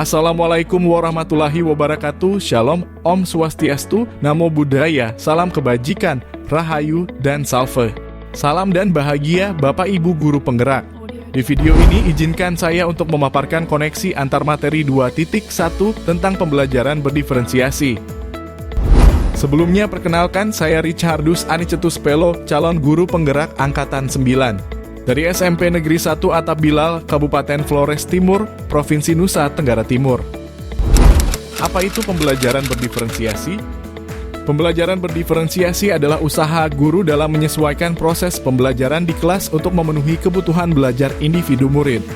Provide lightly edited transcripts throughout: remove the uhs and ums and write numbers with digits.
Assalamualaikum warahmatullahi wabarakatuh. Shalom, Om Swastiastu, Namo Buddhaya, salam kebajikan, rahayu, dan salve. Salam dan bahagia Bapak Ibu Guru Penggerak. Di video ini izinkan saya untuk memaparkan koneksi antar materi 2.1 tentang pembelajaran berdiferensiasi. Sebelumnya perkenalkan, saya Richardus Anicetus Pelo, calon guru penggerak Angkatan 9. Dari SMP Negeri 1 Atap Bilal, Kabupaten Flores Timur, Provinsi Nusa Tenggara Timur. Apa itu pembelajaran berdiferensiasi? Pembelajaran berdiferensiasi adalah usaha guru dalam menyesuaikan proses pembelajaran di kelas untuk memenuhi kebutuhan belajar individu murid.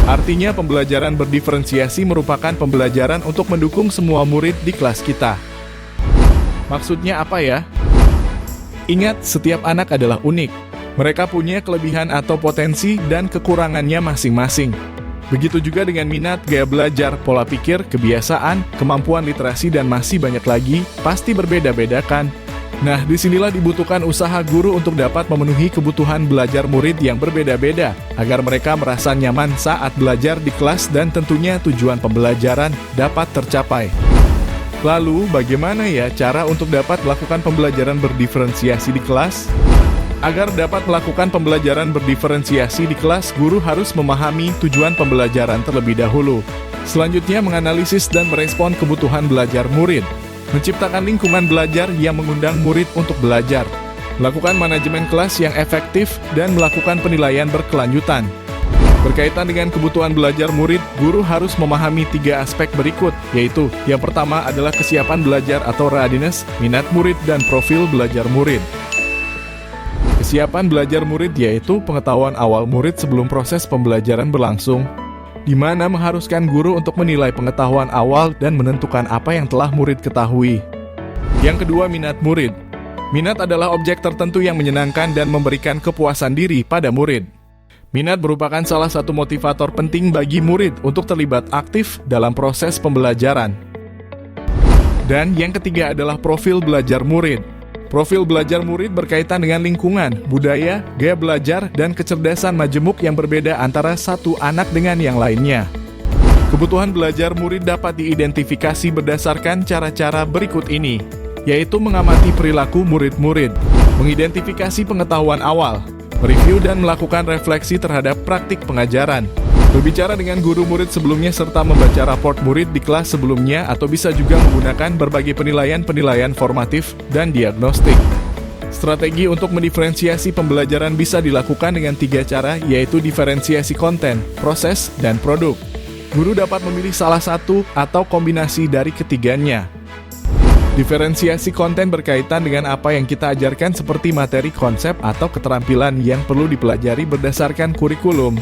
Artinya pembelajaran berdiferensiasi merupakan pembelajaran untuk mendukung semua murid di kelas kita. Maksudnya apa ya? Ingat, setiap anak adalah unik. Mereka punya kelebihan atau potensi dan kekurangannya masing-masing. Begitu juga dengan minat, gaya belajar, pola pikir, kebiasaan, kemampuan literasi, dan masih banyak lagi, pasti berbeda-beda kan? Nah, disinilah dibutuhkan usaha guru untuk dapat memenuhi kebutuhan belajar murid yang berbeda-beda, agar mereka merasa nyaman saat belajar di kelas dan tentunya tujuan pembelajaran dapat tercapai. Lalu, bagaimana ya cara untuk dapat melakukan pembelajaran berdiferensiasi di kelas? Agar dapat melakukan pembelajaran berdiferensiasi di kelas, guru harus memahami tujuan pembelajaran terlebih dahulu. Selanjutnya, menganalisis dan merespon kebutuhan belajar murid. Menciptakan lingkungan belajar yang mengundang murid untuk belajar. Melakukan manajemen kelas yang efektif dan melakukan penilaian berkelanjutan. Berkaitan dengan kebutuhan belajar murid, guru harus memahami 3 aspek berikut, yaitu yang pertama adalah kesiapan belajar atau readiness, minat murid, dan profil belajar murid. Kesiapan belajar murid yaitu pengetahuan awal murid sebelum proses pembelajaran berlangsung, di mana mengharuskan guru untuk menilai pengetahuan awal dan menentukan apa yang telah murid ketahui. Yang kedua, minat murid. Minat adalah objek tertentu yang menyenangkan dan memberikan kepuasan diri pada murid. Minat merupakan salah satu motivator penting bagi murid untuk terlibat aktif dalam proses pembelajaran. Dan yang ketiga adalah profil belajar murid. Profil belajar murid berkaitan dengan lingkungan, budaya, gaya belajar, dan kecerdasan majemuk yang berbeda antara satu anak dengan yang lainnya. Kebutuhan belajar murid dapat diidentifikasi berdasarkan cara-cara berikut ini, yaitu mengamati perilaku murid-murid, mengidentifikasi pengetahuan awal, mereview dan melakukan refleksi terhadap praktik pengajaran, berbicara dengan guru murid sebelumnya serta membaca raport murid di kelas sebelumnya, atau bisa juga menggunakan berbagai penilaian formatif dan diagnostik. Strategi untuk mendiferensiasi pembelajaran bisa dilakukan dengan 3 cara, yaitu diferensiasi konten, proses, dan produk. Guru dapat memilih salah satu atau kombinasi dari ketiganya. Diferensiasi konten berkaitan dengan apa yang kita ajarkan seperti materi, konsep, atau keterampilan yang perlu dipelajari berdasarkan kurikulum.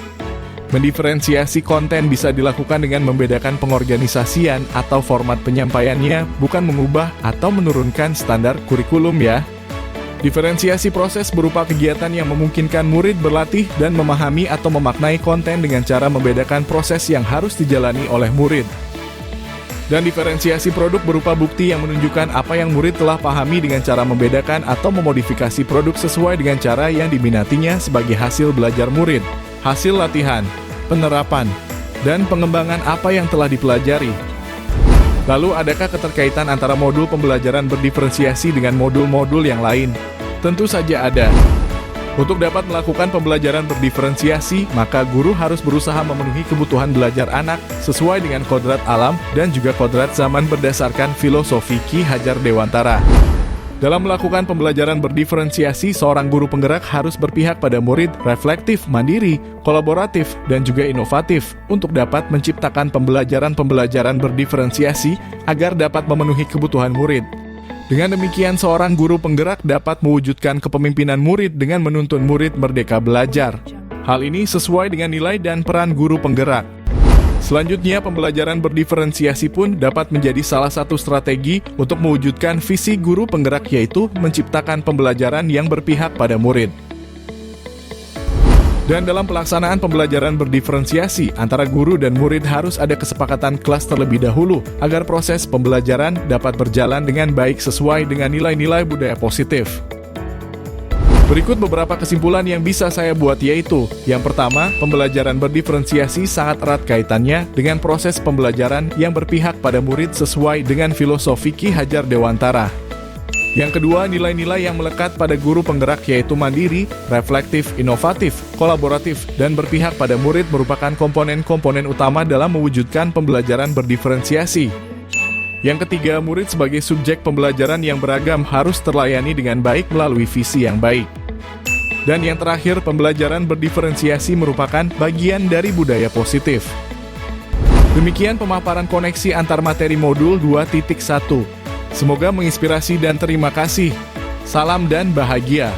Mendiferensiasi konten bisa dilakukan dengan membedakan pengorganisasian atau format penyampaiannya, bukan mengubah atau menurunkan standar kurikulum ya. Diferensiasi proses berupa kegiatan yang memungkinkan murid berlatih dan memahami atau memaknai konten dengan cara membedakan proses yang harus dijalani oleh murid. Dan diferensiasi produk berupa bukti yang menunjukkan apa yang murid telah pahami dengan cara membedakan atau memodifikasi produk sesuai dengan cara yang diminatinya sebagai hasil belajar murid. Hasil latihan, penerapan, dan pengembangan apa yang telah dipelajari. Lalu, adakah keterkaitan antara modul pembelajaran berdiferensiasi dengan modul-modul yang lain? Tentu saja ada. Untuk dapat melakukan pembelajaran berdiferensiasi, maka guru harus berusaha memenuhi kebutuhan belajar anak sesuai dengan kodrat alam dan juga kodrat zaman berdasarkan filosofi Ki Hajar Dewantara. Dalam melakukan pembelajaran berdiferensiasi, seorang guru penggerak harus berpihak pada murid, reflektif, mandiri, kolaboratif, dan juga inovatif untuk dapat menciptakan pembelajaran berdiferensiasi agar dapat memenuhi kebutuhan murid. Dengan demikian, seorang guru penggerak dapat mewujudkan kepemimpinan murid dengan menuntun murid merdeka belajar. Hal ini sesuai dengan nilai dan peran guru penggerak. Selanjutnya, pembelajaran berdiferensiasi pun dapat menjadi salah satu strategi untuk mewujudkan visi guru penggerak, yaitu menciptakan pembelajaran yang berpihak pada murid. Dan dalam pelaksanaan pembelajaran berdiferensiasi, antara guru dan murid harus ada kesepakatan kelas terlebih dahulu, agar proses pembelajaran dapat berjalan dengan baik sesuai dengan nilai-nilai budaya positif. Berikut beberapa kesimpulan yang bisa saya buat, yaitu yang pertama, pembelajaran berdiferensiasi sangat erat kaitannya dengan proses pembelajaran yang berpihak pada murid sesuai dengan filosofi Ki Hajar Dewantara. Yang kedua, nilai-nilai yang melekat pada guru penggerak yaitu mandiri, reflektif, inovatif, kolaboratif, dan berpihak pada murid merupakan komponen-komponen utama dalam mewujudkan pembelajaran berdiferensiasi. Yang ketiga, murid sebagai subjek pembelajaran yang beragam harus terlayani dengan baik melalui visi yang baik. Dan yang terakhir, pembelajaran berdiferensiasi merupakan bagian dari budaya positif. Demikian pemaparan koneksi antar materi modul 2.1. Semoga menginspirasi dan terima kasih. Salam dan bahagia.